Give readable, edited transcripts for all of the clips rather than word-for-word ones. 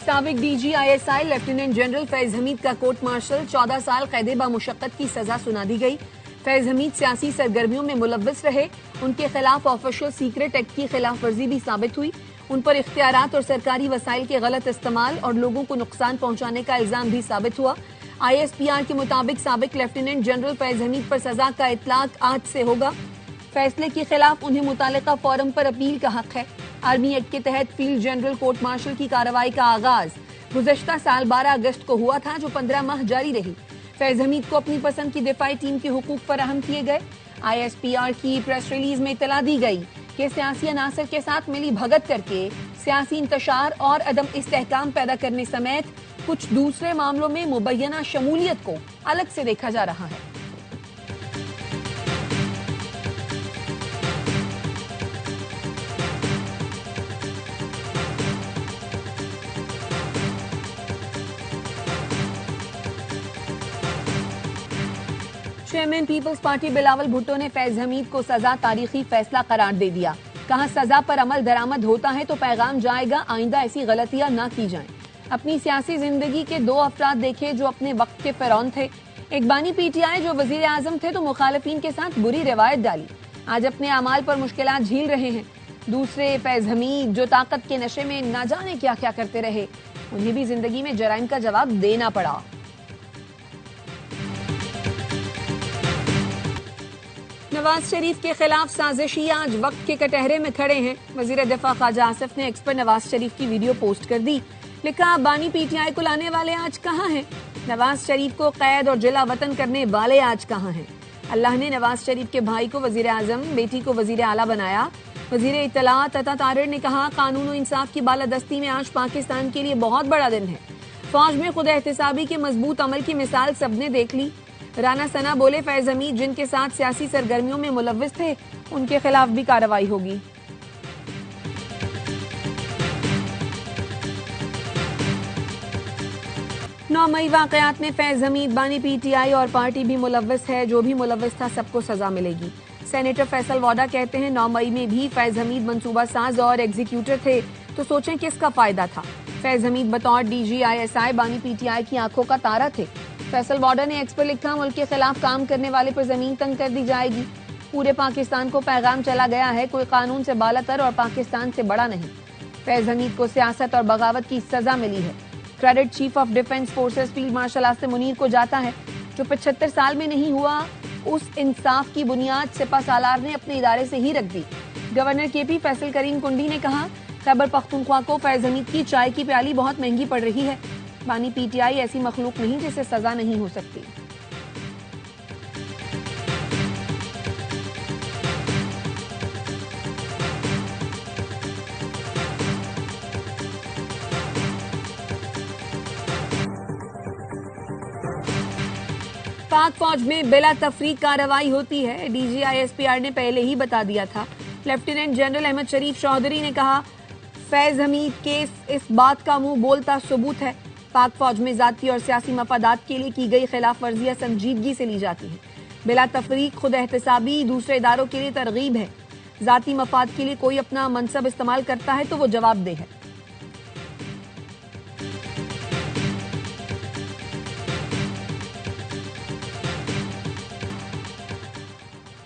साबिक DGISI lieutenant general Faiz Hamid का court martial 14 साल कैद बामुशक्कत की सजा सुना दी गई। फैज हमीद सियासी सरगर्मियों में मुलव्वस रहे। उनके खिलाफ ऑफिशियल सीक्रेट एक्ट की खिलाफ वर्जी भी साबित हुई। उन पर इख्तियारात और सरकारी वसाइल के गलत इस्तेमाल और लोगों को नुकसान पहुंचाने का इल्जाम भी साबित हुआ। ISPR के मुताबिक साबिक लेफ्टिनेंट जनरल फैज हमीद पर सजा का इतलाक आज से होगा। फैसले के खिलाफ उन्हें मुतालिका फोरम पर अपील का हक है। आर्मी एक्ट के तहत फील्ड जनरल कोर्ट मार्शल की कार्रवाई का आगाज गुज़श्ता साल 12 अगस्त को हुआ था, जो 15 माह जारी रही। फैज हमीद को अपनी पसंद की दिफाई टीम के हुकूक फराहम किए गए। ISPR की प्रेस रिलीज में इतला दी गई कि सियासी अनासर के साथ मिली भगत करके सियासी इंतशार और अदम इस्तेहकाम पैदा करने समेत कुछ दूसरे मामलों में मुबैना शमूलियत को अलग से देखा जा रहा है। चेयरमैन पीपल्स पार्टी बिलावल भुट्टो ने फैज हमीद को सजा तारीखी फैसला करार दे दिया। कहा, सजा पर अमल दरामद होता है तो पैगाम जाएगा, आइंदा ऐसी गलतियां ना की जाएं। अपनी सियासी जिंदगी के 2 अफराद देखे जो अपने वक्त के फिरौन थे। एक बानी PTI जो वजीर आजम थे तो मुखालिफिन के साथ बुरी रिवायत डाली, आज अपने अमाल पर मुश्किलात झील रहे हैं। दूसरे फैज हमीद जो ताकत के नशे में ना जाने क्या क्या करते रहे, उन्हें भी जिंदगी में जराइम का जवाब देना पड़ा। नवाज शरीफ के खिलाफ साजिशी आज वक्त के कटहरे में खड़े हैं। वजीर दिफा ख्वाजा आसिफ ने एक्स पर नवाज शरीफ की वीडियो पोस्ट कर दी। लिखा, बानी PTI को लाने वाले आज कहाँ हैं? नवाज शरीफ को कैद और जिला वतन करने वाले आज कहाँ हैं? अल्लाह ने नवाज शरीफ के भाई को वजीर आजम, बेटी को वजीर आला बनाया। वजीर इत्तलात अता तारिर ने कहा, कानून और इंसाफ की बालादस्ती में आज पाकिस्तान के लिए बहुत बड़ा दिन है। फौज में खुद एहतिसाबी के मजबूत अमल की मिसाल सबने देख ली। राना सना बोले, फैज हमीद जिनके साथ सियासी सरगर्मियों में मुलव्वस थे, उनके खिलाफ भी कार्रवाई होगी। नौ मई वाकयात में फैज हमीद, बानी PTI और पार्टी भी मुलव्वस है। जो भी मुलव्वस था सबको सजा मिलेगी। सेनेटर फैसल वाडा कहते हैं, 9 मई में भी फैज हमीद मंसूबा साज और एग्जीक्यूटर थे, तो सोचें किसका फायदा था। फैज हमीद बतौर DGISI बानी PTI की आंखों का तारा थे। फैसल वाडा ने एक्स पर लिखा, मुल्क के खिलाफ काम करने वाले पर जमीन तंग कर दी जाएगी। पूरे पाकिस्तान को पैगाम चला गया है, कोई कानून से बालातर और पाकिस्तान से बड़ा नहीं। फैज हमीद को सियासत और बगावत की सजा मिली है। Credit chief of defence forces field marshal Asim Munir को जाता है, जो 75 साल में नहीं हुआ उस इंसाफ की बुनियाद सिपा सालार ने अपने इदारे से ही रख दी। गवर्नर KP फैसल करीम कुंडी ने कहा, खैबर पख्तूनख्वा को फैज हमीद की चाय की प्याली बहुत महंगी पड़ रही है। बानी PTI ऐसी मखलूक नहीं जिसे सजा नहीं हो सकती। पाक फौज में बिला तफरीक कार्रवाई होती है। DGISPR ने पहले ही बता दिया था। लेफ्टिनेंट जनरल अहमद शरीफ चौधरी ने कहा, फैज हमीद केस इस बात का मुंह बोलता सबूत है। पाक फौज में जाती और सियासी मफादात के लिए की गई खिलाफ वर्जियां संजीदगी से ली जाती हैं। बिला तफरीक खुद एहतसाबी दूसरे इदारों के लिए तरगीब है। जाती मफाद के लिए कोई अपना मनसब इस्तेमाल करता है तो वो जवाबदेह है।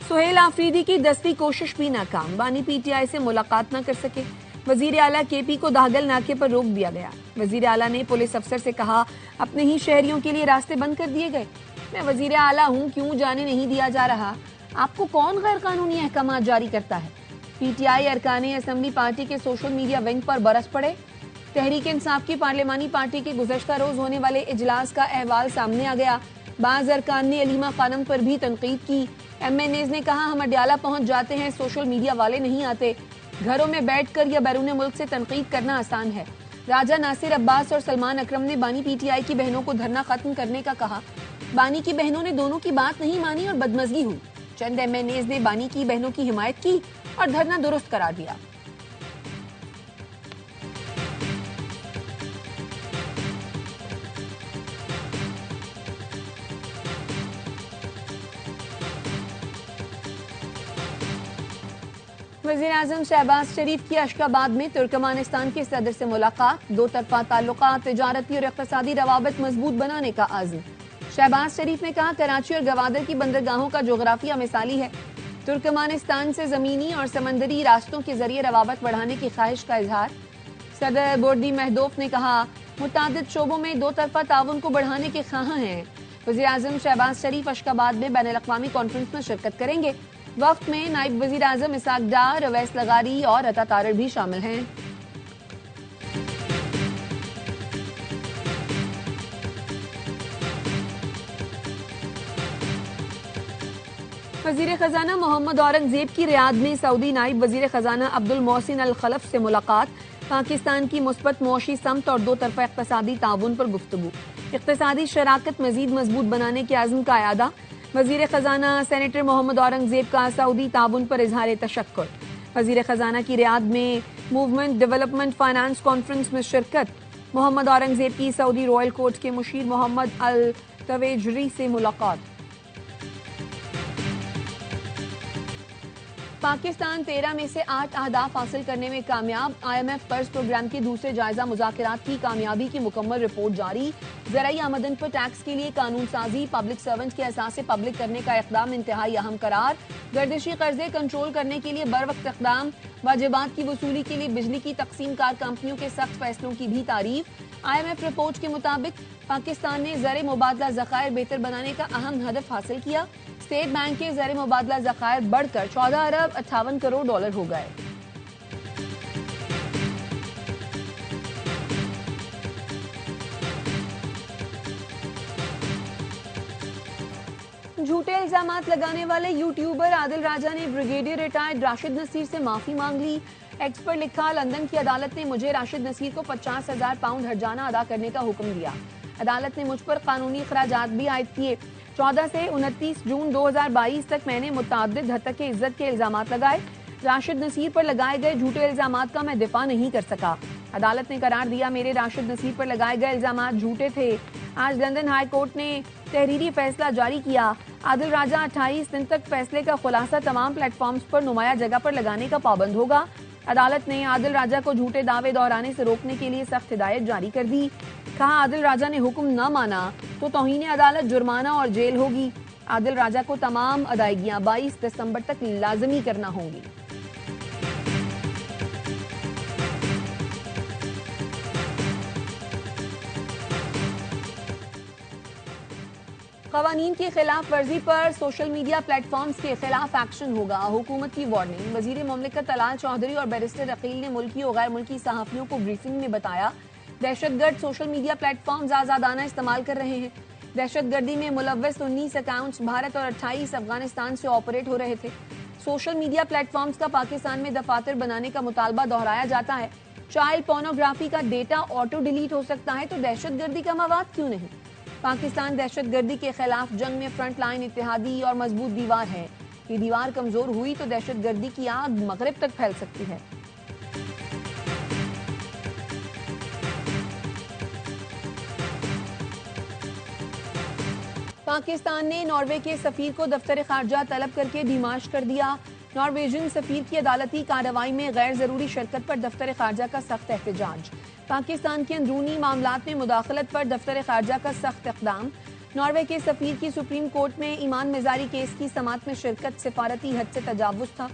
सुहेल आफरीदी की 10वीं कोशिश भी नाकाम। बानी PTI से मुलाकात न कर सके। वजीर आला KP को दागल नाके पर रोक दिया गया। वजीर आला ने पुलिस अफसर से कहा, अपने ही शहरियों के लिए रास्ते बंद कर दिए गए। मैं वजीर आला हूं, क्यों जाने नहीं दिया जा रहा? आपको कौन गैर कानूनी अहकामात जारी करता है? PTI अरकाने असेंबली पार्टी के सोशल मीडिया विंग पर बरस पड़े। तहरीक इंसाफ की पार्लिमानी पार्टी के गुज़श्ता रोज होने वाले इजलास का अहवाल सामने आ गया। बाज अरकान ने अलीमा खानम पर भी तनकीद की। MNAs ने कहा, हम अडयाला पहुंच जाते हैं, सोशल मीडिया वाले नहीं आते। घरों में बैठकर या बैरून मुल्क से तनकीद करना आसान है। राजा नासिर अब्बास और सलमान अकरम ने बानी PTI की बहनों को धरना खत्म करने का कहा। बानी की बहनों ने दोनों की बात नहीं मानी और बदमजगी हुई। चंद MNAs ने बानी की बहनों की हिमायत की और धरना दुरुस्त करार दिया। वज़ीर-ए-आज़म शहबाज शरीफ की अशकाबाद में तुर्कमानिस्तान के सदर से मुलाकात, दो तरफा ताल्लुकात, तिजारती और इक़्तिसादी रवाबत मजबूत बनाने का आज़म। शहबाज शरीफ ने कहा, कराची और गवादर की बंदरगाहों का जोग्राफिया मिसाली है। तुर्कमानिस्तान से ज़मीनी और समंदरी रास्तों के जरिए रवाबत बढ़ाने की ख्वाहिश का इजहार। सदर बोर्डी महदोफ ने कहा, मुतादिद शोबों में दो तरफा ताउन को बढ़ाने के ख्वाह हैं। वज़ीर-ए-आज़म शहबाज शरीफ अशकाबाद में बैनुल-अक़वामी कॉन्फ्रेंस में शिरकत करेंगे। वक्त में नायब वज़ीर आज़म इसाक डार, अवैस लगारी और अता तारड़ भी शामिल हैं। वज़ीर खजाना मोहम्मद औरंगजेब की रियाद में सऊदी नायब वज़ीर खजाना अब्दुल मोहसिन अल खलफ से मुलाकात। पाकिस्तान की मुस्बत मुआशी समत और दो तरफा इक़्तिसादी ताउन पर गुफ्तगू। इक़्तिसादी शराकत मज़ीद मजबूत बनाने के आज़म का अयादा। वज़ीर खजाना सेनेटर मोहम्मद औरंगजेब का सऊदी ताउन पर इजहार तशक्कुर। वज़ीर खजाना की रियाद में मूवमेंट डेवलपमेंट फाइनेंस कॉन्फ्रेंस में शिरकत। मोहम्मद औरंगजेब की सऊदी रॉयल कोर्ट के मुशीर मोहम्मद अल तवेजरी से मुलाकात। पाकिस्तान 13 में से 8 अहदाफ हासिल करने में कामयाब। IMF कर्ज प्रोग्राम के दूसरे जायजा मुज़ाकरात की कामयाबी की मुकम्मल रिपोर्ट जारी। ज़राई आमदन पर टैक्स के लिए कानून साजी, पब्लिक सर्वेंट के एहसास पब्लिक करने का इक़दाम इंतहाई अहम करार। गर्दिशी कर्जे कंट्रोल करने के लिए बर वक्त इक़दाम। वाजिबात की वसूली के लिए बिजली की तकसीम कार कंपनियों के सख्त फैसलों की भी तारीफ। IMF रिपोर्ट के मुताबिक पाकिस्तान ने ज़र मुबादला ज़खायर बेहतर बनाने का अहम हदफ हासिल किया। स्टेट बैंक के ज़र मुबादला ज़खायर बढ़कर 14 अरब 58 करोड़ डॉलर हो गए। झूठे इल्जामात लगाने वाले यूट्यूबर आदिल राजा ने ब्रिगेडियर रिटायर्ड राशिद नसीर से माफी मांग ली। एक्स पर लिखा, लंदन की अदालत ने मुझे राशिद नसीर को 50,000 पाउंड हर्जाना अदा करने का हुक्म दिया। अदालत ने मुझ पर कानूनी अखराजात भी आयद किए। 14 से 29 जून 2022 तक मैंने मुतअद्दिद हतक इज्जत के इल्जामात लगाए। राशिद नसीर पर लगाए गए झूठे इल्जामात का मैं दिफा नहीं कर सका। अदालत ने करार दिया, मेरे राशिद नसीर पर लगाए गए इल्जामात झूठे थे। आज लंदन हाई कोर्ट ने तहरीरी फैसला जारी किया। आदिल राजा 28 दिन तक फैसले का खुलासा तमाम प्लेटफॉर्म्स पर नुमाया जगह पर लगाने का पाबंद होगा। अदालत ने आदिल राजा को झूठे दावे दोहराने से रोकने के लिए सख्त हिदायत जारी कर दी। कहा, आदिल राजा ने हुक्म न माना तो तौहीन अदालत, जुर्माना और जेल होगी। आदिल राजा को तमाम अदायगियां 22 दिसंबर तक लाजमी करना होंगी। क़वानीन की खिलाफ वर्जी पर सोशल मीडिया प्लेटफॉर्म्स के खिलाफ एक्शन होगा, हुकूमत की वार्निंग। वजीर मुमलिकत तलाल चौधरी और बैरिस्टर अकील ने मुल्की और गैर मुल्की सहाफ़ियों को ब्रीफिंग में बताया, दहशतगर्द सोशल मीडिया प्लेटफॉर्म्स आज़ादाना इस्तेमाल कर रहे हैं। दहशतगर्दी में मुलव्वस 19 अकाउंट्स भारत और 28 अफगानिस्तान से ऑपरेट हो रहे थे। सोशल मीडिया प्लेटफॉर्म्स का पाकिस्तान में दफातर बनाने का मुतालबा दोहराया जाता है। चाइल्ड पोर्नोग्राफी का डेटा ऑटो डिलीट हो सकता है तो दहशतगर्दी का मवाद क्यों नहीं? पाकिस्तान दहशतगर्दी के खिलाफ जंग में फ्रंट लाइन इत्तेहादी और मजबूत दीवार है। ये दीवार कमजोर हुई तो दहशतगर्दी की आग मगरिब तक फैल सकती है। पाकिस्तान ने नॉर्वे के सफीर को दफ्तर खारजा तलब करके डिमाश कर दिया। नॉर्वेजियन सफीर की अदालती कार्रवाई में गैर जरूरी शिरकत पर दफ्तर खारजा का सख्त एहतजाज। पाकिस्तान के अंदरूनी मामलात में मुदाखलत पर दफ्तर खारजा का सख्त इक़दाम। नॉर्वे के सफीर की सुप्रीम कोर्ट में ईमान मिजारी केस की समात में शिरकत सिफारती हद से तजावुज था।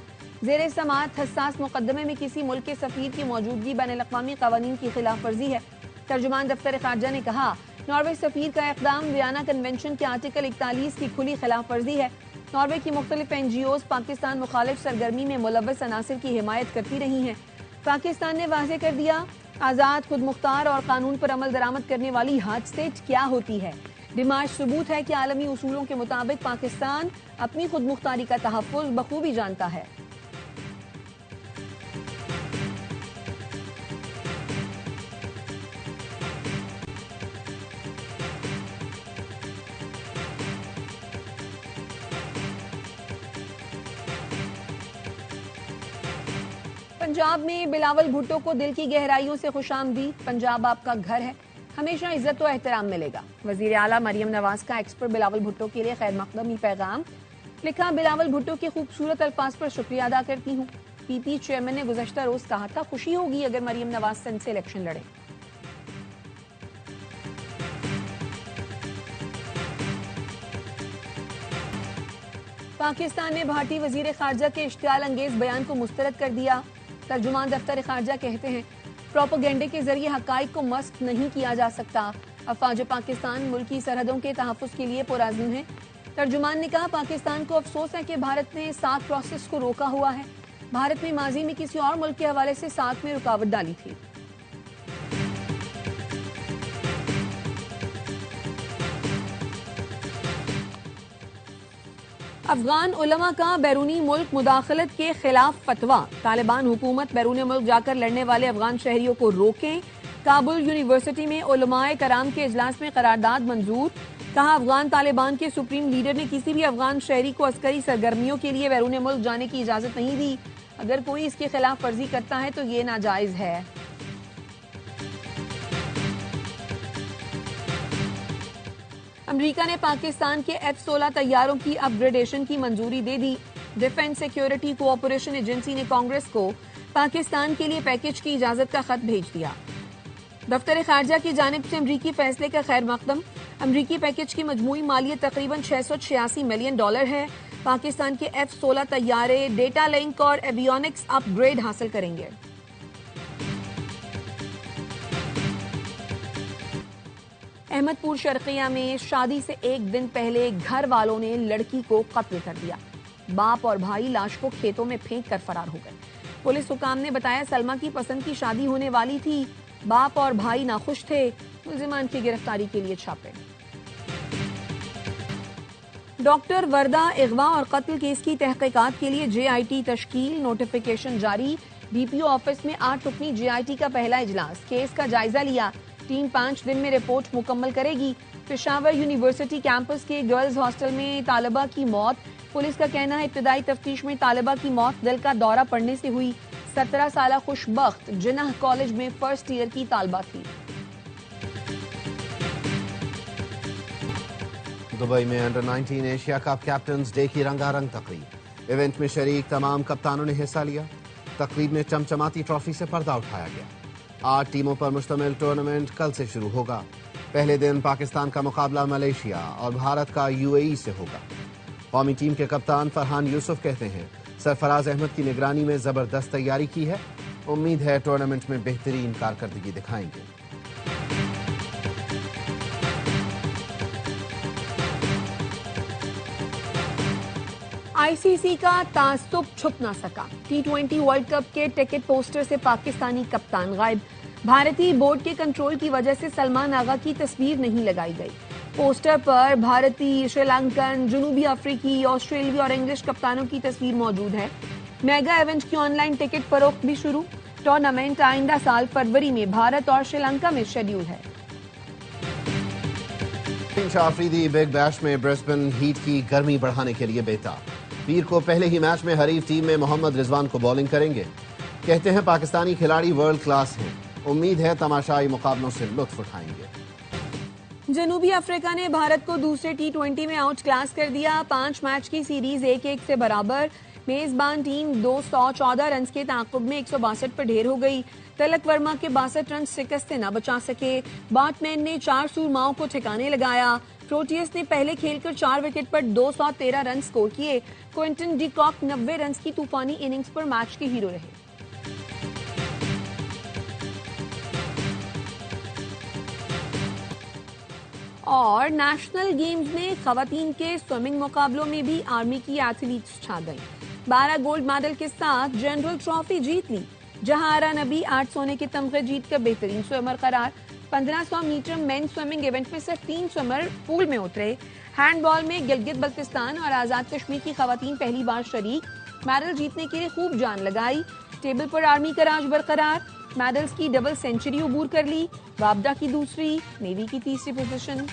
जेर समात हसास मुकदमे में किसी मुल्क के सफीर की मौजूदगी बैनुल-अक़वामी क़वानीन की खिलाफ वर्जी है। तर्जुमान दफ्तर खारजा ने कहा, नॉर्वे सफीर का इक़दाम वियना कन्वेंशन के आर्टिकल 41 की खुली खिलाफ वर्जी है। नॉर्वे की मुख्तलिफ NGOs पाकिस्तान मुखालिफ सरगर्मी में मुलव्वस अनासिर की हिमायत करती रही हैं। पाकिस्तान ने वाज़ेह कर दिया, आज़ाद, खुद मुख्तार और कानून पर अमल दरामद करने वाली हाथ स्टेट क्या होती है। डिमाश सबूत है कि आलमी उसूलों के मुताबिक पाकिस्तान अपनी खुद मुख्तारी का तहफ़्फ़ुज़ बखूबी जानता है। पंजाब में बिलावल भुट्टो को दिल की गहराइयों से खुशामदीद। पंजाब आपका घर है, हमेशा इज्जत और एहतराम मिलेगा। वजीर आला मरियम नवाज का एक्स पर बिलावल भुट्टो के लिए खैर मकदमी पैगाम। लिखा, बिलावल भुट्टो के खूबसूरत अल्फाज पर शुक्रिया अदा करती हूँ। पीपी चेयरमैन ने गुज़श्ता रोज कहा था खुशी होगी अगर मरियम नवाज सिंध से इलेक्शन लड़े। पाकिस्तान ने भारतीय वजीर खारजा के इश्तियाल अंगेज बयान को मुस्तरद कर दिया। तर्जुमान दफ्तर खारजा कहते हैं प्रोपेगेंडे के जरिए हकाइक को मस्क नहीं किया जा सकता। अफवाज पाकिस्तान मुल्क की सरहदों के तहफ़्फ़ुज़ के लिए पुरअज़्म है। तर्जुमान ने कहा पाकिस्तान को अफसोस है कि भारत ने सार्क प्रोसेस को रोका हुआ है। भारत ने माजी में किसी और मुल्क के हवाले से सार्क में रुकावट डाली थी। अफगान उलमा का बैरूनी मुल्क मुदाखलत के खिलाफ फतवा। तालिबान हुकूमत बैरून मुल्क जाकर लड़ने वाले अफगान शहरियों को रोकें। काबुल यूनिवर्सिटी में उलमाए कराम के इजलास में करारदाद मंजूर। कहा अफगान तालिबान के सुप्रीम लीडर ने किसी भी अफगान शहरी को अस्करी सरगर्मियों के लिए बैरून मुल्क जाने की इजाजत नहीं दी। अगर कोई इसके खिलाफ वर्जी करता है तो ये नाजायज है। अमेरिका ने पाकिस्तान के F-16 तैयारों की अपग्रेडेशन की मंजूरी दे दी। डिफेंस सिक्योरिटी कोऑपरेशन एजेंसी ने कांग्रेस को पाकिस्तान के लिए पैकेज की इजाजत का खत भेज दिया। दफ्तर खारजा की जानिब से अमरीकी फैसले का खैर मकदम। अमरीकी पैकेज की मजमूई मालियत तकरीबन $686 मिलियन है। पाकिस्तान के F-16 तैयारे डेटा लिंक और एवियोनिक्स अपग्रेड हासिल करेंगे। अहमदपुर शर्किया में शादी से एक दिन पहले घर वालों ने लड़की को कत्ल कर दिया। बाप और भाई लाश को खेतों में फेंक कर फरार हो गए। पुलिस हुकाम ने बताया सलमा की पसंद की शादी होने वाली थी। बाप और भाई नाखुश थे। मुलजिमान की गिरफ्तारी के लिए छापे। डॉक्टर वर्दा अगवा और कत्ल केस की तहकीकात के लिए JIT तश्कील। नोटिफिकेशन जारी। DPO ऑफिस में 8 रुकनी JIT का पहला इजलास। केस का जायजा लिया। टीम 5 दिन में रिपोर्ट मुकम्मल करेगी। पेशावर यूनिवर्सिटी कैंपस के गर्ल्स हॉस्टल में तालिबा की मौत। पुलिस का कहना है इब्तिदाई तफ्तीश में तालिबा की मौत दिल का दौरा पड़ने से हुई। 17 साल खुशबख्त जिन्नाह कॉलेज में फर्स्ट ईयर की तालिबा थी। दुबई में under 19 Asia cup captains day की रंगारंग तकरीब। इवेंट में शरीक तमाम कप्तानों ने हिस्सा लिया। तकरीब में चमचमाती ट्रॉफी से पर्दा उठाया गया। 8 टीमों पर मुश्तमिल टूर्नामेंट कल से शुरू होगा। पहले दिन पाकिस्तान का मुकाबला मलेशिया और भारत का UAE से होगा। कौमी टीम के कप्तान फरहान यूसुफ कहते हैं सरफराज अहमद की निगरानी में जबरदस्त तैयारी की है। उम्मीद है टूर्नामेंट में बेहतरीन कारकर्दगी दिखाएंगे। ICC का तासुब छुप ना सका। T20 वर्ल्ड कप के टिकट पोस्टर से पाकिस्तानी कप्तान गायब। भारतीय बोर्ड के कंट्रोल की वजह से सलमान आगा की तस्वीर नहीं लगाई गई। पोस्टर पर भारतीय, श्रीलंकन, जनूबी अफ्रीकी, ऑस्ट्रेलिया और इंग्लिश कप्तानों की तस्वीर मौजूद है। मेगा इवेंट की ऑनलाइन टिकट फरोख्त भी शुरू। टूर्नामेंट आइंदा साल फरवरी में भारत और श्रीलंका में शेड्यूल है। आफरीदी बिग बैश में ब्रिस्बेन हीट की गर्मी बढ़ाने के लिए बेताब। पीर को पहले ही मैच में हरीफ टीम में मोहम्मद रिजवान को बॉलिंग करेंगे। कहते हैं पाकिस्तानी खिलाड़ी वर्ल्ड क्लास हैं। उम्मीद है तमाशाई मुकाबलों से लुत्फ उठाएंगे। जनूबी अफ्रीका ने भारत को दूसरे T20 में आउट क्लास कर दिया। 5 मैच की सीरीज 1-1 से बराबर। मेजबान टीम 214 रन के ताक़ुब में 162 पर ढेर हो गई। तिलक वर्मा के 62 रन शिकस्त से न बचा सके। बैट्समैन ने 4 सूरमाओं को ठिकाने लगाया। प्रोटियस ने पहले खेलकर 4 विकेट पर 213 रन स्कोर किए। क्विंटन डी कॉक 90 रन की तूफानी इनिंग्स पर मैच के हीरो रहे। और नेशनल गेम्स में खवातीन के स्विमिंग मुकाबलों में भी आर्मी की एथलीट्स छा गईं। 12 गोल्ड मेडल के साथ जनरल ट्रॉफी जीत ली। जहारा नबी 8 सोने के तमगे जीतकर बेहतरीन स्विमर करार। 1500 मीटर मेन स्विमिंग इवेंट में सिर्फ 3 स्विमर पूल में उतरे। हैंडबॉल में गिलगित बल्तिस्तान और आजाद कश्मीर की खवातीन पहली बार शरीक। मेडल जीतने के लिए खूब जान लगाई। टेबल पर आर्मी का राज बरकरार। मेडल्स की डबल सेंचुरी अबूर कर ली। वाबडा की दूसरी, नेवी की तीसरी पोजीशन।